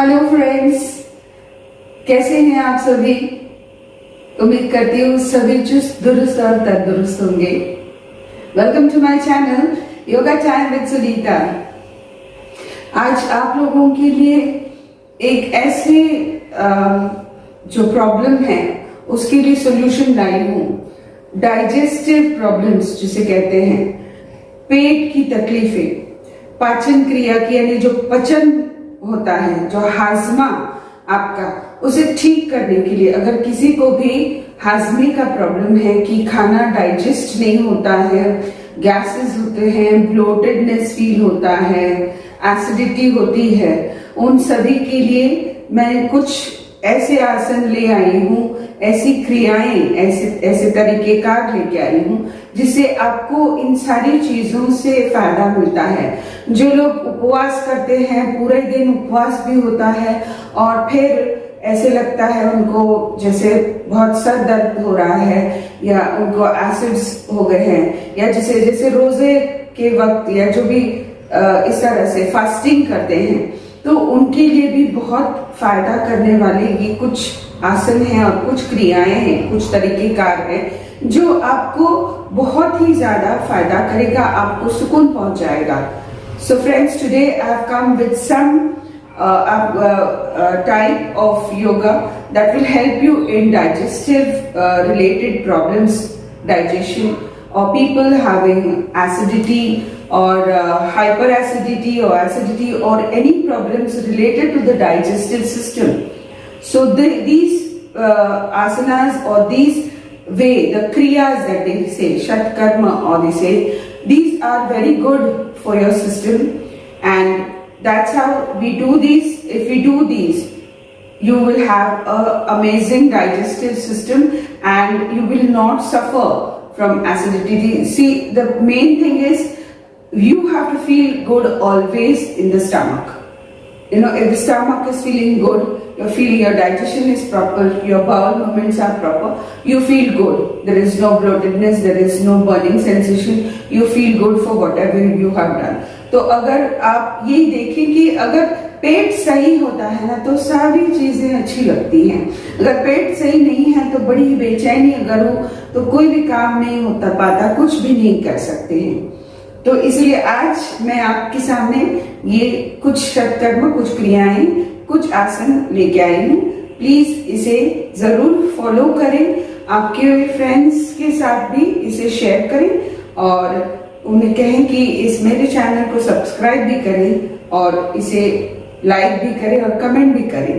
Hello friends, कैसे हैं आप सभी। उम्मीद करती हूँ सभी चुस्त दुरुस्त और तंदुरुस्त होंगे। Welcome to my channel yoga time with Sunita. आज आप लोगों के लिए एक ऐसे जो प्रॉब्लम है उसके लिए सॉल्यूशन लाई हूँ। डाइजेस्टिव प्रॉब्लम्स जिसे कहते हैं, पेट की तकलीफें, पाचन क्रिया की यानी जो पचन होता है, जो हाजमा आपका, उसे ठीक करने के लिए अगर किसी को भी हाजमे का प्रॉब्लम है कि खाना डाइजेस्ट नहीं होता है, गैसेस होते हैं, ब्लोटेडनेस फील होता है, एसिडिटी होती है, उन सभी के लिए मैं कुछ ऐसे आसन ले आई हूँ, ऐसी क्रियाएं, ऐसे तरीकेकार लेके आई हूँ जिससे आपको इन सारी चीजों से फायदा मिलता है। जो लोग उपवास करते हैं, पूरे दिन उपवास भी होता है और फिर ऐसे लगता है उनको जैसे बहुत सर दर्द हो रहा है या उनको एसिड्स हो गए हैं, या जैसे रोजे के वक्त या जो भी इस तरह से फास्टिंग करते हैं, तो उनके लिए भी बहुत फायदा करने वाले ये कुछ आसन हैं और कुछ क्रियाएं हैं, कुछ तरीकेकार हैं जो आपको बहुत ही ज्यादा फायदा करेगा, आपको सुकून पहुंच जाएगा। So friends, today I have come with some type of yoga that will help you in digestive related problems, digestion, or people having acidity or hyperacidity or acidity or any problems related to the digestive system. So these asanas or these way, the kriyas that they say, shat karma or they say, these are very good for your system, and that's how we do these. If we do these, you will have an amazing digestive system and you will not suffer from acidity. See, the main thing is you have to feel good always in the stomach. You know, if the stomach is feeling good, you're feeling your digestion is proper, your bowel movements are proper, you feel good. There is no bloatedness, there is no burning sensation, you feel good for whatever you have done. तो अगर आप ये देखें कि अगर पेट सही होता है ना तो सारी चीजें अच्छी लगती हैं। अगर पेट सही नहीं है तो बड़ी बेचैनी अगर हो तो कोई भी काम नहीं होता पाता, कुछ भी नहीं कर सकते हैं। तो इसलिए आज मैं आपके सामने ये कुछ सत्कर्म, कुछ क्रियाएं, कुछ आसन लेके आई हूँ। प्लीज इसे जरूर फॉलो करें, आपके फ्रेंड्स के साथ भी इसे शेयर करें और उन्हें कहें कि इस मेरे चैनल को सब्सक्राइब भी करें और इसे लाइक भी करें और कमेंट भी करें।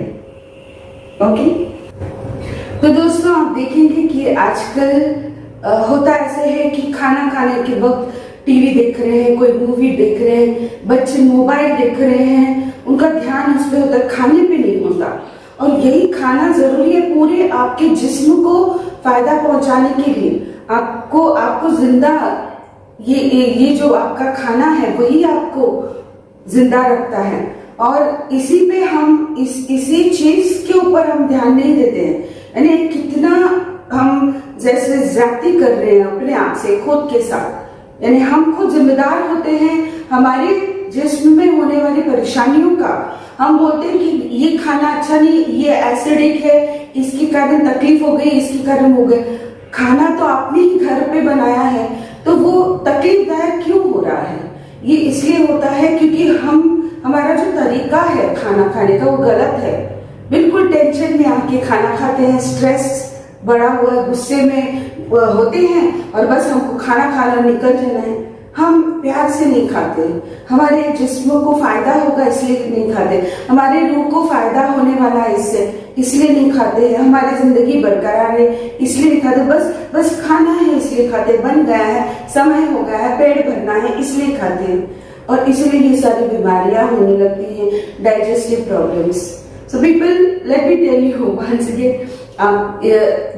ओके, तो दोस्तों आप देखेंगे कि आजकल होता ऐसे है कि खाना खाने के वक्त टीवी देख रहे हैं, कोई मूवी देख रहे हैं, बच्चे मोबाइल देख रहे हैं, उनका ध्यान उस पर होता है, खाने पे नहीं होता। और यही खाना जरूरी है पूरे आपके जिस्म को फायदा पहुंचाने के लिए। आपको जिंदा ये जो आपका खाना है वही आपको जिंदा रखता है और इसी पे हम इसी चीज के ऊपर हम ध्यान नहीं देते हैं। यानी कितना हम जैसे ज्यादती कर रहे हैं अपने आप से, खुद के साथ। यानी हम खुद जिम्मेदार होते हैं हमारे जिस्म में होने वाली परेशानियों का। हम बोलते हैं कि ये खाना अच्छा नहीं, ये एसिडिक है, इसके कारण तकलीफ हो गई, इसके कारण हो गए। खाना तो आपने ही घर पे बनाया है, तो वो तकलीफदायक क्यों हो रहा है? ये इसलिए होता है क्योंकि हमारा जो तरीका है खाना खाने का वो गलत है। बिल्कुल टेंशन में आके खाना खाते हैं, स्ट्रेस बढ़ा हुआ, गुस्से में होते हैं और बस हमको खाना खाना निकल जाना है। हम प्यार से नहीं खाते, हमारे जिस्म को फायदा होगा इसलिए नहीं खाते, हमारे रूह को फायदा होने वाला है इससे, इसलिए नहीं खाते हैं, हमारी जिंदगी बरकरार है इसलिए नहीं खाते, बस खाना है इसलिए खाते, बन गया है, समय हो गया है, पेट भरना है इसलिए खाते हैं और इसलिए ये सारी बीमारियां होने लगती हैं, digestive problems. So people, let me tell you once again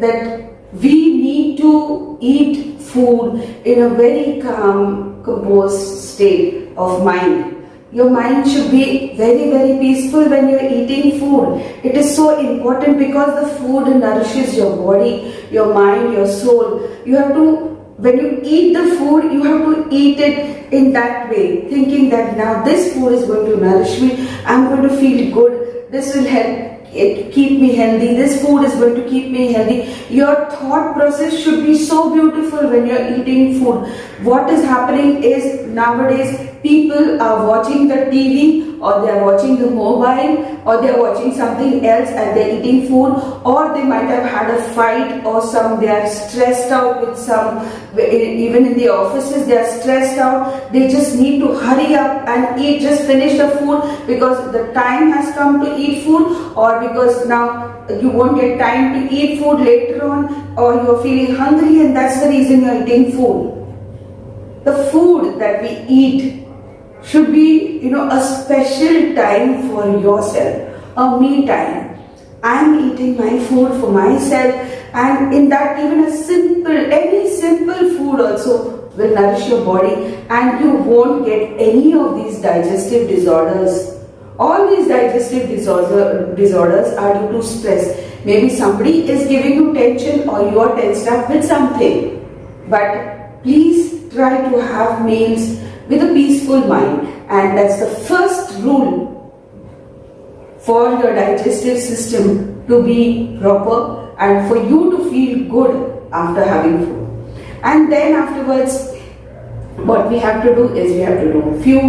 that we need to eat food in a very calm, composed state of mind. Your mind should be very, very peaceful when you're eating food. It is so important because the food nourishes your body, your mind, your soul. You have to, when you eat the food, you have to eat it in that way, thinking that now this food is going to nourish me, I'm going to feel good. this will help keep me healthy, this food is going to keep me healthy. Your thought process should be so beautiful when you're eating food. What is happening is nowadays people are watching the TV, or they are watching the mobile, or they are watching something else and they're eating food, or they might have had a fight or they are stressed out with even in the offices they are stressed out. They just need to hurry up and eat, just finish the food because the time has come to eat food, or because now you won't get time to eat food later on, or you're feeling hungry and that's the reason you're eating food. The food that we eat should be, a special time for yourself, a me time. I'm eating my food for myself, and in that even any simple food also will nourish your body, and you won't get any of these digestive disorders. All these digestive disorders are due to stress. Maybe somebody is giving you tension, or you are tensed up with something. But please try to have meals with a peaceful mind, and that's the first rule for your digestive system to be proper and for you to feel good after having food. And then afterwards, what we have to do is we have to do few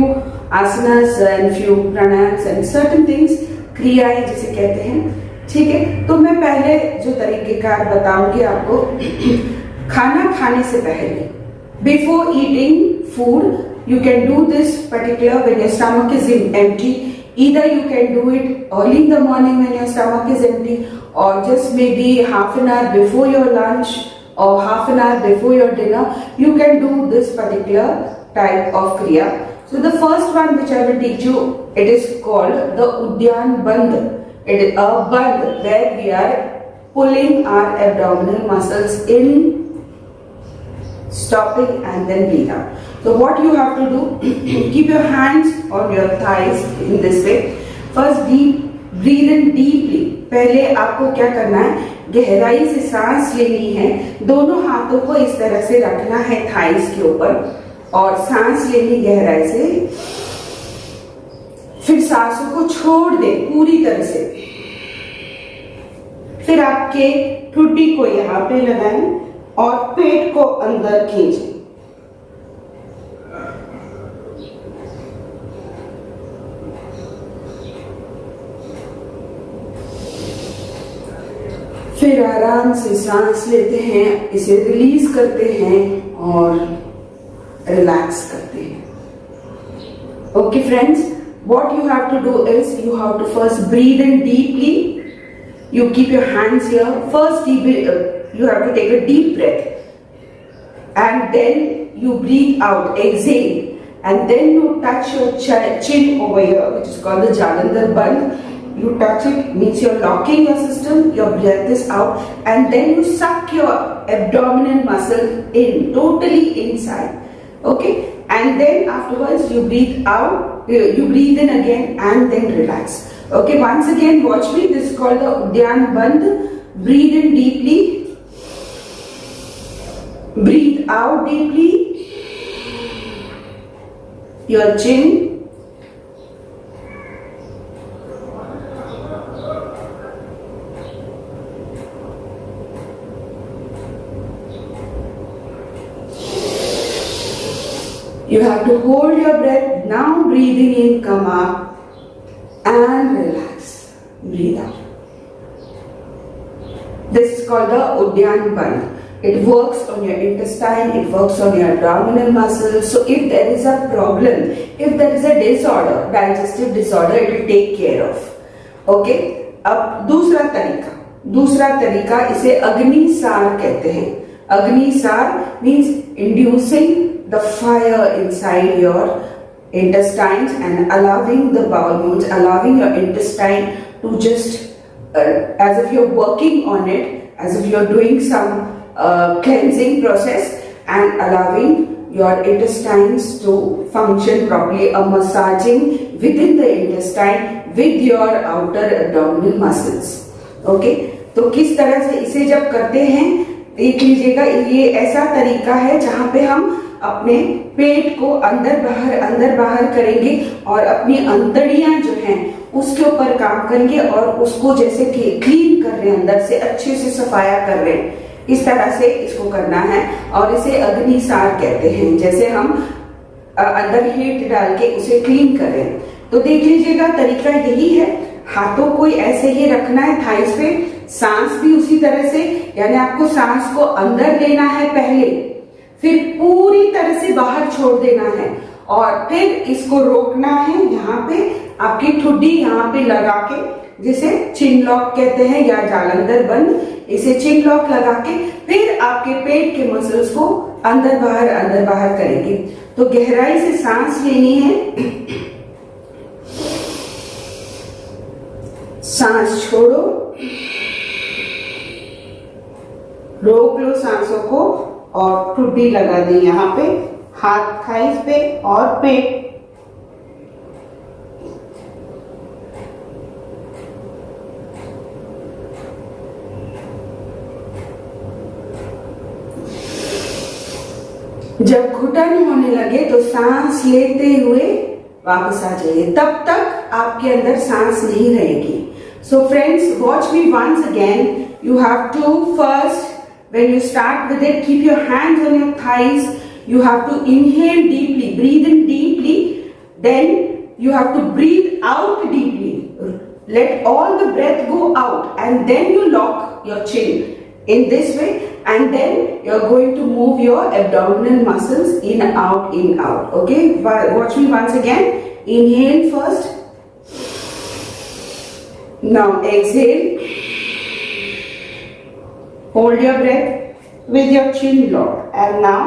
asanas and few pranayams and certain things, क्रियाएं जिसे कहते हैं. ठीक है, तो मैं पहले जो तरीकेकार बताऊंगी आपको. खाना खाने से पहले, before eating food, you can do this particular when your stomach is empty. Either you can do it early in the morning when your stomach is empty, or just maybe half an hour before your lunch or half an hour before your dinner. You can do this particular type of kriya. So the first one which I will teach you, it is called the Udyan Bandh. It is a bandh where we are pulling our abdominal muscles in, stopping and then breathe out. So what you have to do, keep your hands on your thighs in this way. First breathe in deeply. पहले आपको क्या करना है, गहराई से सांस लेनी है. दोनों हाथों को इस तरह से रखना है थाइस के ऊपर और सांस लेनी गहराई से. फिर सांसों को छोड़ दे पूरी तरह से. फिर आपके ठुड्डी को यहाँ पे लगाएं और पेट को अंदर खींचें. फिर आराम से सांस लेते हैं, इसे रिलीज करते हैं और रिलैक्स करते हैं. Okay friends, what you have to do is you have to first breathe in deeply. You keep your hands here. First you have to take a deep breath and then you breathe out, exhale, and then you touch your chin over here, which is called the Jalandhar Bandh. You touch it, means you're locking your system, your breath is out, and then you suck your abdominal muscle in, totally inside. Okay, and then afterwards you breathe out, you breathe in again and then relax. Okay, once again watch me, this is called the Udyan Bandh. Breathe in deeply, breathe out deeply, your chin, you have to hold your breath. Now breathing in, come up and relax. Breathe out. This is called the Udyan Bandh. It works on your intestine, it works on your abdominal muscles. So if there is a problem, if there is a disorder, digestive disorder, it will take care of. Okay? अब दूसरा तरीका इसे अग्निसार कहते हैं. Agnisar means inducing the fire inside your intestines and allowing the bowel movements, allowing your intestine to just as if you're working on it, as if you're doing some cleansing process and allowing your intestines to function properly, a massaging within the intestine with your outer abdominal muscles. Okay, तो किस तरह से इसे जब करते हैं देख लीजिएगा. ये ऐसा तरीका है जहां पे हम अपने पेट को अंदर बाहर करेंगे और अपनी अंतड़ियां जो हैं उसके ऊपर काम करेंगे और उसको जैसे क्लीन कर रहे हैं, अंदर से अच्छे से सफाया कर रहे हैं, इस तरह से इसको करना है। और इसे अग्निसार कहते हैं, जैसे हम अंदर हीट डाल के उसे क्लीन कर रहे हैं। तो देख लीजिएगा, तरीका यही है। हाथों को ऐसे ही रखना है थाइस पे, सांस भी उसी तरह से, यानी आपको सांस को अंदर लेना है पहले, फिर पूरी तरह से बाहर छोड़ देना है और फिर इसको रोकना है। यहाँ पे आपकी ठुड्डी यहाँ पे लगा के, जिसे चिन लॉक कहते हैं या जालंधर बंद, इसे चिन लॉक लगा के फिर आपके पेट के मसल्स को अंदर बाहर करेंगे। तो गहराई से सांस लेनी है, सांस छोड़ो, रोक लो सांसों को और ठुड्डी लगा दी यहाँ पे, हाथ थाइस पे और पेट। जब घुटन होने लगे तो सांस लेते हुए वापस आ जाइए, तब तक आपके अंदर सांस नहीं रहेगी। So friends, watch me once again. You have to first, when you start with it, keep your hands on your thighs. You have to inhale deeply, breathe in deeply. Then you have to breathe out deeply. Let all the breath go out and then you lock your chin in this way, and then you're going to move your abdominal muscles in, out. Okay? Watch me once again. Inhale first. Now exhale. Hold your breath with your chin locked. And now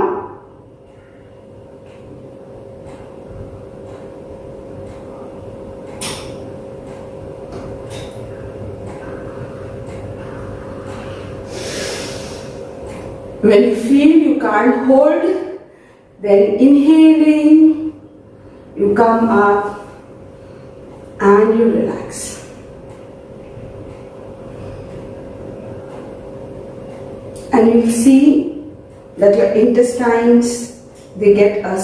when you feel you can't hold, then inhaling, you come up and you relax. And you'll see that your intestines, they get a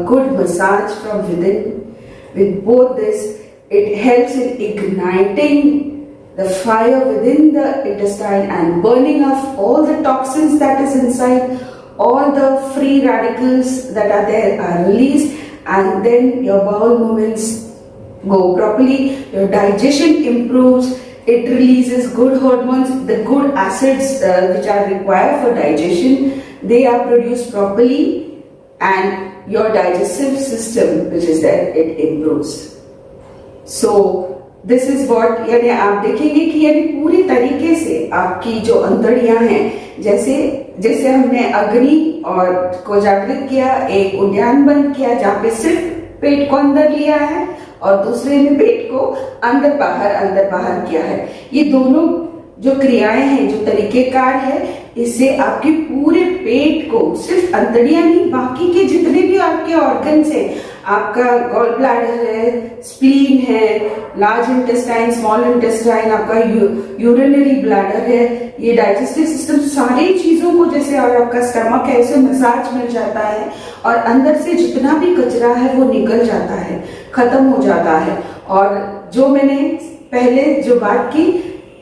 good massage from within. With both this, it helps in igniting the fire within the intestine and burning off all the toxins that is inside. All the free radicals that are there are released, and then your bowel movements go properly, your digestion improves. It releases good hormones, the good acids which are required for digestion, they are produced properly, and your digestive system which is there, it improves. So this is what, यानी आप देखेंगे कि यानी पूरी तरीके से आपकी जो अंतड़ियां हैं, जैसे हमने अग्नि और को जागृत किया, एक उद्यान बंद किया जहाँ पे सिर्फ पेट को अंदर लिया है और दूसरे में पेट को अंदर बाहर किया है। ये दोनों जो क्रियाएं हैं, जो तरीकेकार है, इससे आपके पूरे पेट को, सिर्फ अंतड़ियां नहीं, बाकी के जितने भी आपके ऑर्गन्स हैं, आपका गॉल ब्लैडर है, स्प्लीन है, लार्ज इंटेस्टाइन, स्मॉल इंटेस्टाइन, आपका यूरिनरी ब्लैडर है, ये डाइजेस्टिव सिस्टम, सारी चीजों को, जैसे और आपका स्टमक है, इसे मसाज मिल जाता है और अंदर से जितना भी कचरा है वो निकल जाता है, खत्म हो जाता है। और जो मैंने पहले जो बात की,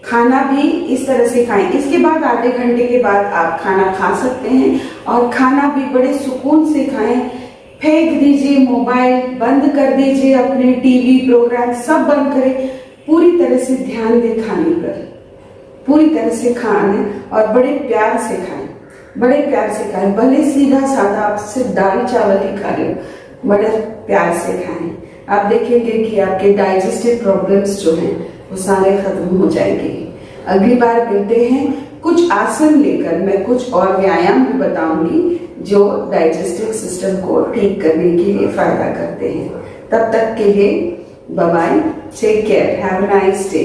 खाना भी इस तरह से खाएं। इसके बाद आधे घंटे के बाद आप खाना खा सकते हैं और खाना भी बड़े सुकून से खाएं। फेंक दीजिए मोबाइल, बंद कर दीजिए अपने टीवी प्रोग्राम, सब बंद करें, पूरी तरह से ध्यान दें खाने पर, पूरी तरह से खाएं और बड़े प्यार से खाएं, बड़े प्यार से खाएं। भले सीधा साधा आप सिर्फ दाल चावल ही खा रहे हो, बड़े प्यार से खाएं। आप देखेंगे कि आपके डाइजेस्टिव प्रॉब्लम्स जो हैं वो सारे खत्म हो जाएंगे। अगली बार मिलते हैं कुछ आसन लेकर, मैं कुछ और व्यायाम भी बताऊंगी जो डाइजेस्टिव सिस्टम को ठीक करने के लिए फायदा करते हैं। तब तक के लिए bye bye, take care, have a nice day.